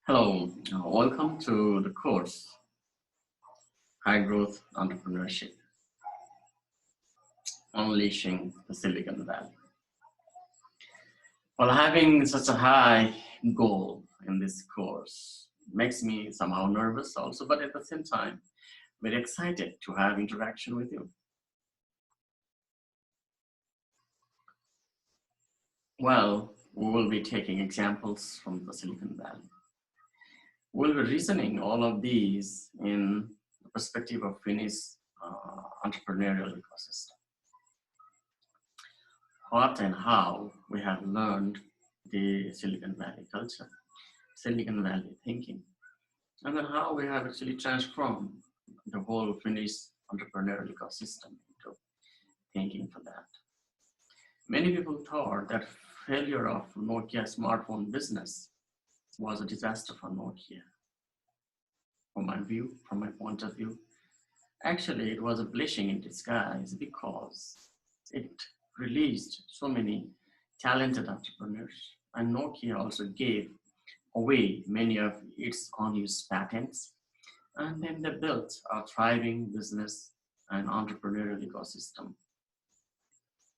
Hello, welcome to the course, High Growth Entrepreneurship, Unleashing the Silicon Valley. Well, having such a high goal in this course makes me somehow nervous also, but at the same time, very excited to have interaction with you. Well, we will be taking examples from the Silicon Valley. We'll be reasoning all of these in the perspective of Finnish entrepreneurial ecosystem. What and how we have learned the Silicon Valley culture, Silicon Valley thinking, and then how we have actually transformed the whole Finnish entrepreneurial ecosystem into thinking for that. Many people thought that failure of Nokia smartphone business was a disaster for Nokia. From my point of view, actually it was a blessing in disguise because it released so many talented entrepreneurs, and Nokia also gave away many of its unused patents, and then they built a thriving business and entrepreneurial ecosystem.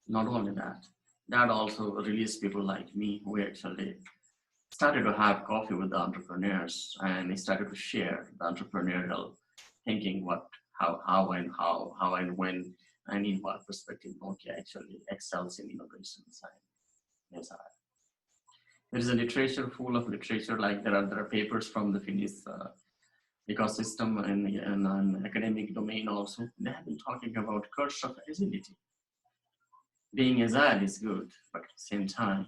Not only that, that also released people like me who actually started to have coffee with the entrepreneurs and started to share the entrepreneurial thinking, how and when, and in what perspective Nokia actually excels in innovation side. Yes, there is a literature full of literature, like there are papers from the Finnish ecosystem and an academic domain also. They have been talking about curse of agility. Being agile is good, but at the same time,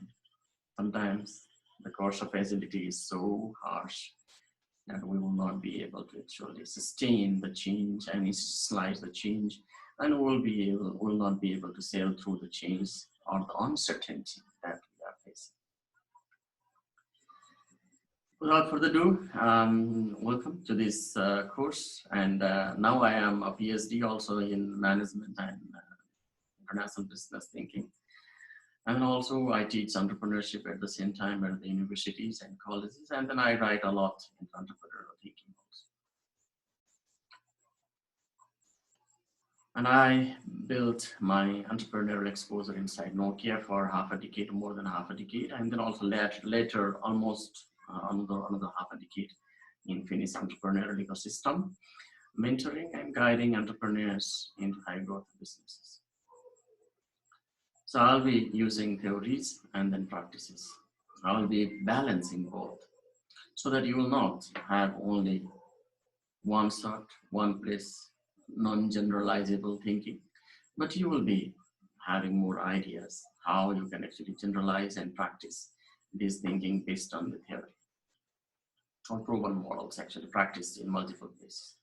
sometimes the course of agility is so harsh that we will not be able to actually sustain the change and slice the change, and will not be able to sail through the change or the uncertainty that we are facing. Without further ado, welcome to this course, and now I am a PhD also in management and international business thinking. And also I teach entrepreneurship at the same time at the universities and colleges, and then I write a lot in entrepreneurial thinking also. And I built my entrepreneurial exposure inside Nokia for half a decade, more than half a decade, and then also later almost another half a decade in Finnish entrepreneurial ecosystem, mentoring and guiding entrepreneurs into high growth businesses. So I'll be using theories and then practices. I'll be balancing both so that you will not have only one shot, one place, non-generalizable thinking, but you will be having more ideas how you can actually generalize and practice this thinking based on the theory or proven models actually practiced in multiple places.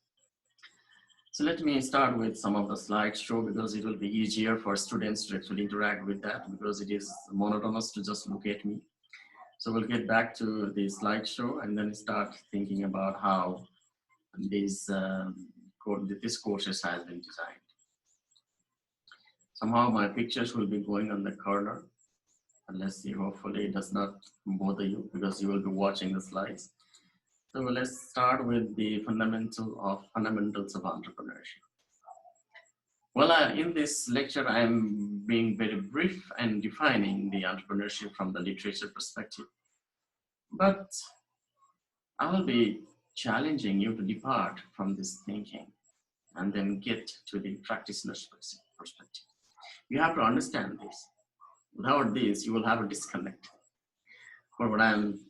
So let me start with some of the slideshow because it will be easier for students to actually interact with that because it is monotonous to just look at me. So we'll get back to the slideshow and then start thinking about how this courses has been designed. Somehow my pictures will be going on the corner. And let's see, hopefully it does not bother you because you will be watching the slides. So let's start with the fundamentals of entrepreneurship. Well, in this lecture, I'm being very brief and defining the entrepreneurship from the literature perspective. But I will be challenging you to depart from this thinking and then get to the practitioner's perspective. You have to understand this. Without this, you will have a disconnect. For what I'm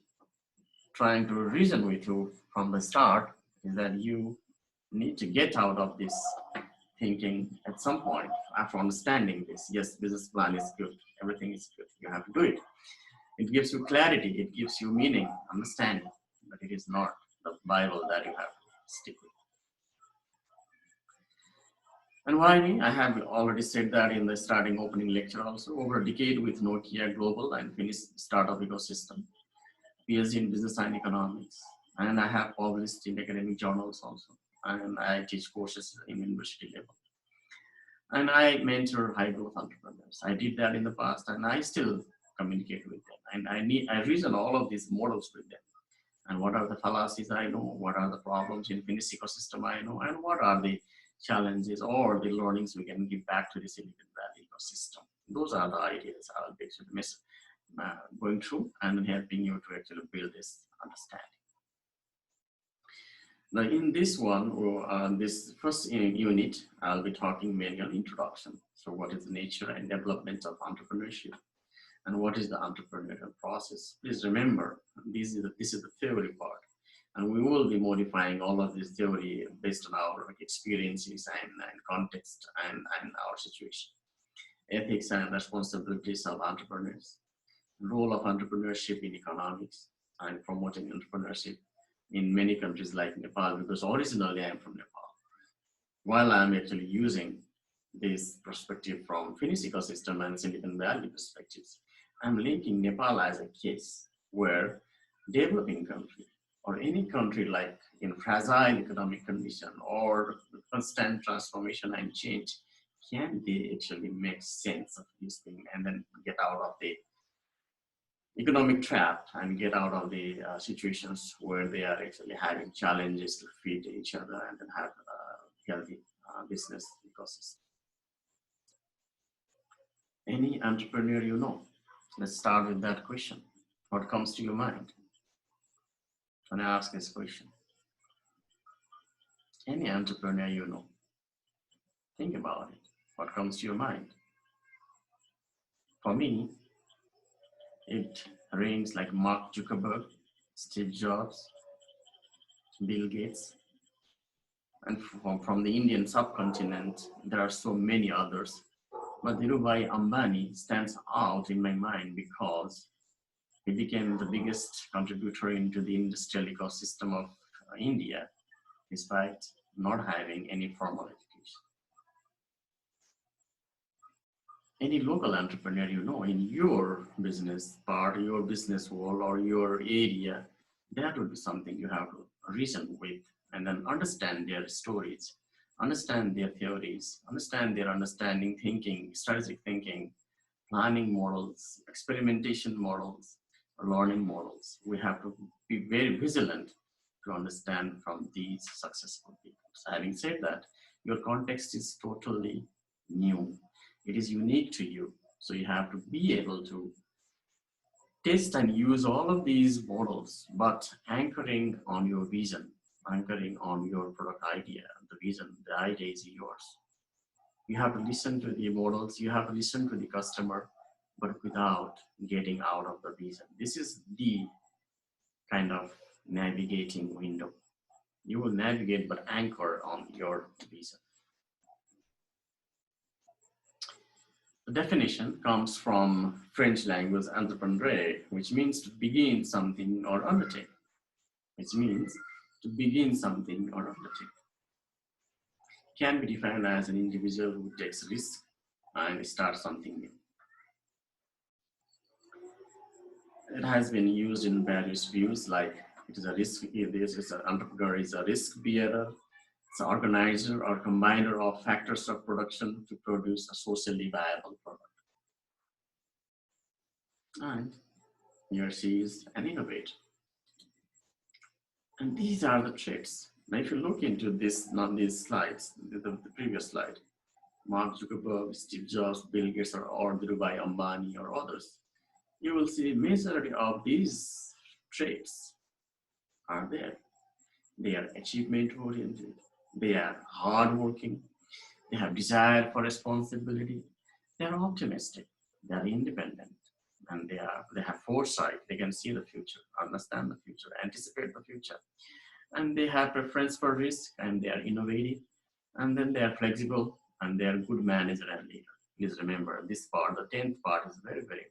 trying to reason with you from the start is that you need to get out of this thinking at some point after understanding this. Yes, business plan is good, everything is good, you have to do it. It gives you clarity, it gives you meaning, understanding, but it is not the Bible that you have to stick with. And why me? I have already said that in the starting opening lecture also. Over a decade with Nokia Global and Finnish startup ecosystem, PhD in business and economics, and I have published in academic journals also, and I teach courses in university level. And I mentor high growth entrepreneurs. I did that in the past and I still communicate with them. And I reason all of these models with them. And what are the fallacies I know? What are the problems in Finnish ecosystem I know? And what are the challenges or the learnings we can give back to the Silicon Valley ecosystem? Those are the ideas I'll be actually going through and helping you to actually build this understanding. Now, in this one, or this first unit, I'll be talking mainly on introduction. So, what is the nature and development of entrepreneurship, and what is the entrepreneurial process? Please remember, this is the theory part, and we will be modifying all of this theory based on our experiences and context and our situation. Ethics and responsibilities of entrepreneurs, role of entrepreneurship in economics and promoting entrepreneurship in many countries like Nepal, because originally I'm from Nepal. While I'm actually using this perspective from Finnish ecosystem and Silicon Valley perspectives, I'm linking Nepal as a case where developing country or any country like in fragile economic condition or constant transformation and change, can they actually make sense of this thing and then get out of the economic trap and get out of the situations where they are actually having challenges to feed each other and then have a healthy business ecosystem. Any entrepreneur you know? Let's start with that question. What comes to your mind when I ask this question? Any entrepreneur you know? Think about it. What comes to your mind? For me, it rings like Mark Zuckerberg, Steve Jobs, Bill Gates, and from the Indian subcontinent, there are so many others. But Dhirubhai Ambani stands out in my mind because he became the biggest contributor into the industrial ecosystem of India, despite not having any formal education. Any local entrepreneur you know in your business part, your business world, or your area, that would be something you have to reason with and then understand their stories, understand their theories, understand their understanding, thinking, strategic thinking, planning models, experimentation models, learning models. We have to be very vigilant to understand from these successful people. So having said that, your context is totally new. It is unique to you. So you have to be able to test and use all of these models, but anchoring on your vision, anchoring on your product idea, the vision, the idea is yours. You have to listen to the models, you have to listen to the customer, but without getting out of the vision. This is the kind of navigating window. You will navigate, but anchor on your vision. The definition comes from French language entrepreneur, which means to begin something or undertake. Which means to begin something or undertake. Can be defined as an individual who takes risk and starts something new. It has been used in various views, like it is a risk. This is an entrepreneur is a risk bearer. It's an organizer or combiner of factors of production to produce a socially viable product. And here she is an innovator. And these are the traits. Now, if you look into this, not these slides, the previous slide, Mark Zuckerberg, Steve Jobs, Bill Gates, or Dhirubhai Ambani, or others, you will see majority of these traits are there. They are achievement oriented. They are hardworking. They have desire for responsibility. They are optimistic. They are independent, and they have foresight. They can see the future, understand the future, anticipate the future, and they have preference for risk. And they are innovative, and then they are flexible, and they are good manager and leader. Please remember this part. The 10th part is very, very important.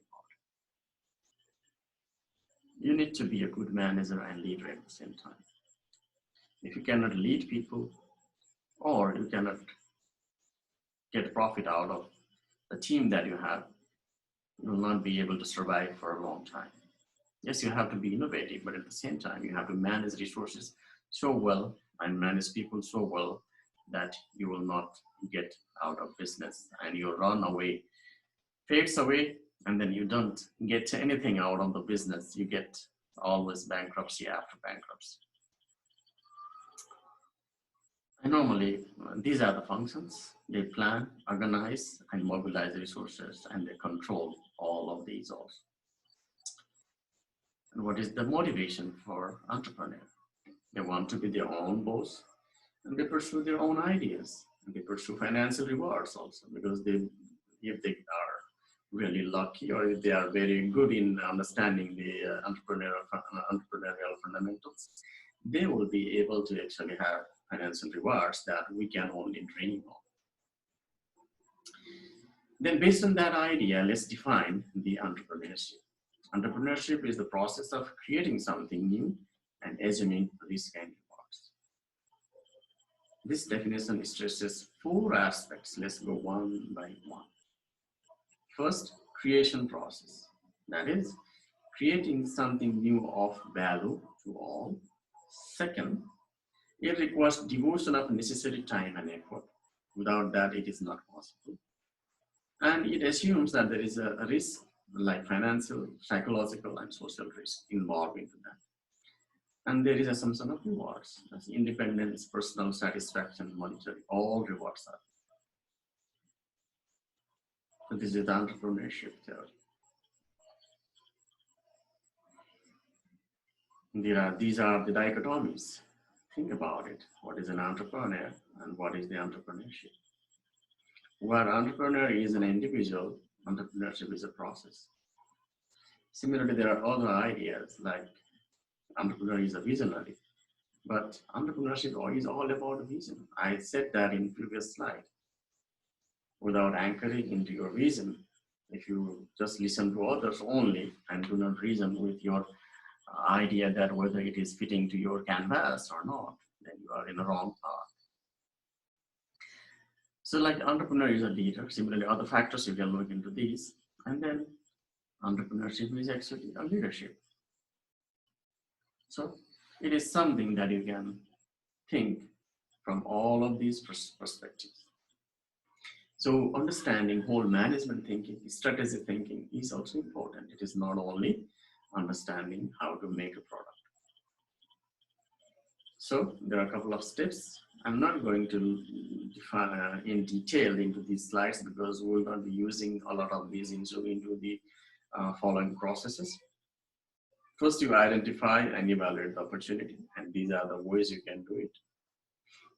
You need to be a good manager and leader at the same time. If you cannot lead people, or you cannot get profit out of the team that you have, you will not be able to survive for a long time. Yes, you have to be innovative, but at the same time, you have to manage resources so well and manage people so well that you will not get out of business and you run away, fades away, and then you don't get anything out of the business. You get always bankruptcy after bankruptcy. And normally, these are the functions. They plan, organize, and mobilize resources, and they control all of these also. And what is the motivation for entrepreneur? They want to be their own boss, and they pursue their own ideas, and they pursue financial rewards also, because if they are really lucky, or if they are very good in understanding the entrepreneurial fundamentals, they will be able to actually have financial rewards that we can only dream of. Then based on that idea, let's define the entrepreneurship. Entrepreneurship is the process of creating something new and assuming risk and rewards. This definition stresses four aspects. Let's go one by one. First, creation process. That is, creating something new of value to all. Second, it requires devotion of necessary time and effort. Without that, it is not possible. And it assumes that there is a risk like financial, psychological, and social risk involved into that. And there is assumption of rewards. That's independence, personal satisfaction, monetary, all rewards are. So this is the entrepreneurship theory. These are the dichotomies. Think about it. What is an entrepreneur and what is the entrepreneurship? Where entrepreneur is an individual, entrepreneurship is a process. Similarly, there are other ideas like entrepreneur is a visionary, but entrepreneurship is all about vision. I said that in previous slide. Without anchoring into your vision, if you just listen to others only and do not reason with your idea that whether it is fitting to your canvas or not, then you are in the wrong path. So like entrepreneur is a leader, similarly other factors you can look into these, and then entrepreneurship is actually a leadership. So it is something that you can think from all of these perspectives. So understanding whole management thinking, strategy thinking is also important. It is not only understanding how to make a product. So there are a couple of steps. I'm not going to define in detail into these slides because we will not be using a lot of these into the following processes. First, you identify and evaluate the opportunity, and these are the ways you can do it.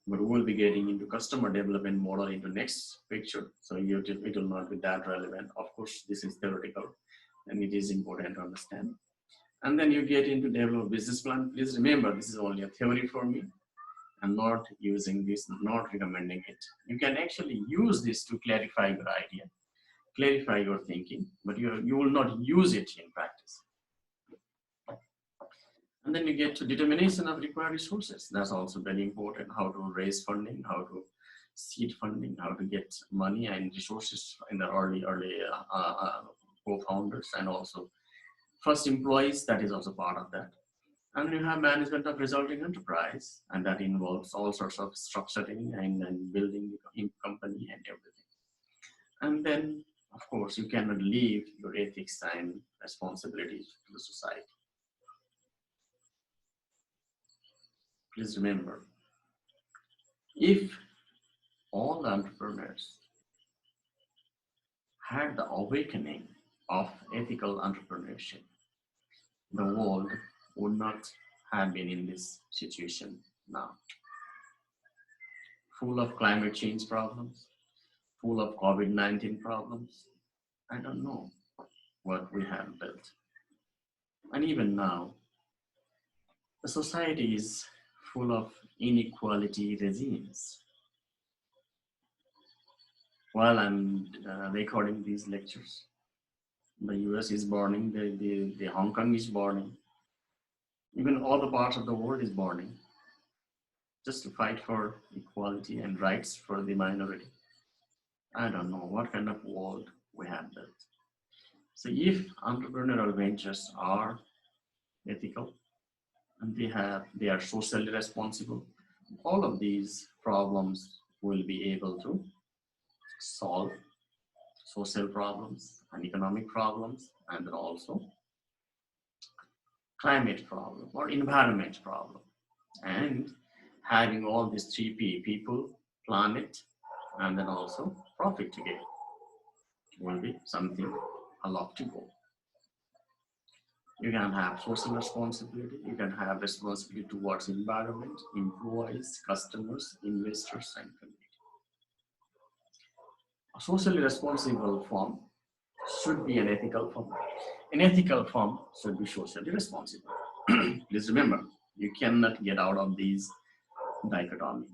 But we will be getting into customer development model into next picture, so it will not be that relevant. Of course, this is theoretical, and it is important to understand. And then you get into develop business plan. Please remember, this is only a theory for me. I'm not using this, not recommending it. You can actually use this to clarify your idea, clarify your thinking, but you will not use it in practice. And then you get to determination of required resources. That's also very important. How to raise funding, how to seed funding, how to get money and resources in the early co-founders and also first employees. That is also part of that. And you have management of resulting enterprise, and that involves all sorts of structuring and building the company and everything. And then, of course, you cannot leave your ethics and responsibilities to the society. Please remember, if all the entrepreneurs had the awakening of ethical entrepreneurship, the world would not have been in this situation now. Full of climate change problems, full of COVID-19 problems. I don't know what we have built. And even now, the society is full of inequality regimes. While I'm recording these lectures, the US is burning, the Hong Kong is burning, even all the parts of the world is burning, just to fight for equality and rights for the minority. I don't know what kind of world we have built. So if entrepreneurial ventures are ethical and they are socially responsible, all of these problems will be able to solve social problems and economic problems, and then also climate problem or environment problem. And having all these three people, planet, and then also profit together will be something a lot to go. You can have social responsibility, you can have responsibility towards environment, employees, customers, investors, and community. A socially responsible firm should be an ethical firm. An ethical firm should be socially responsible. Please remember, you cannot get out of these dichotomies.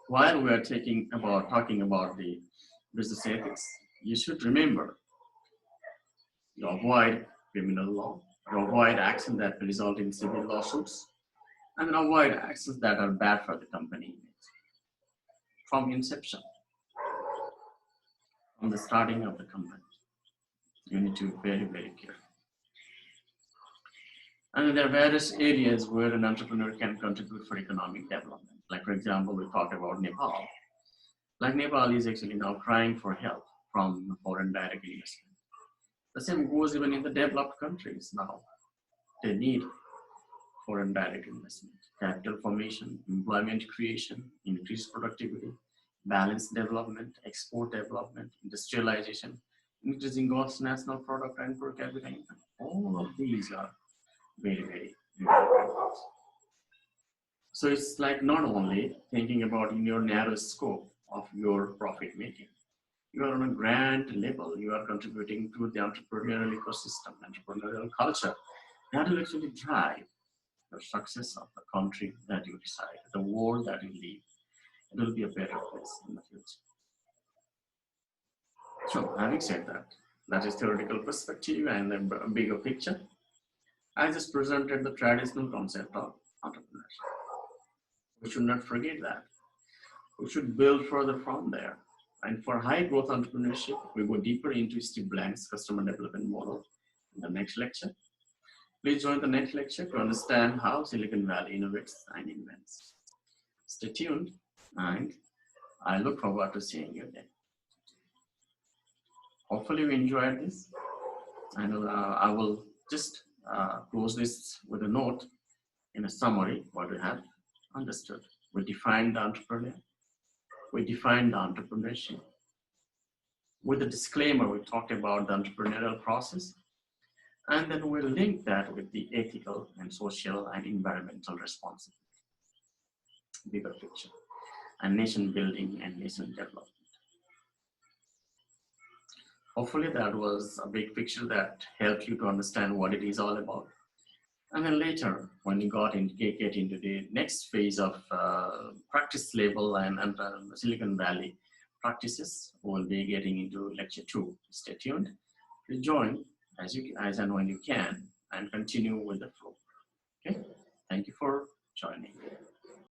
While we are talking about the business ethics, you should remember you avoid criminal law, you avoid actions that result in civil lawsuits, and avoid actions that are bad for the company from inception, from the starting of the company. You need to be very, very careful. And there are various areas where an entrepreneur can contribute for economic development. Like, for example, we talked about Nepal. Like, Nepal is actually now crying for help from foreign direct investment. The same goes even in the developed countries now. They need foreign direct investment, capital formation, employment creation, increased productivity, balanced development, export development, industrialization, increasing gross national product and per capita income. All of these are very, very important. So it's like not only thinking about in your narrow scope of your profit making, you are on a grand level, you are contributing to the entrepreneurial ecosystem, entrepreneurial culture that will actually drive the success of the country that you decide, the world that you live. It will be a better place in the future. So having said that, that is theoretical perspective and a bigger picture. I just presented the traditional concept of entrepreneurship. We should not forget that. We should build further from there. And for high growth entrepreneurship, we go deeper into Steve Blank's customer development model in the next lecture. Please join the next lecture to understand how Silicon Valley innovates and invents. Stay tuned, and I look forward to seeing you then. Hopefully you enjoyed this, and I will just close this with a note in a summary what we have understood. We defined the entrepreneur, we defined the entrepreneurship. With the disclaimer, we talked about the entrepreneurial process, and then we link that with the ethical and social and environmental responsibility, bigger picture, and nation building and nation development. Hopefully that was a big picture that helped you to understand what it is all about. And then later, when you get into the next phase of practice level and Silicon Valley practices, we'll be getting into lecture 2. Stay tuned. Please join as and when you can and continue with the flow. Okay, thank you for joining.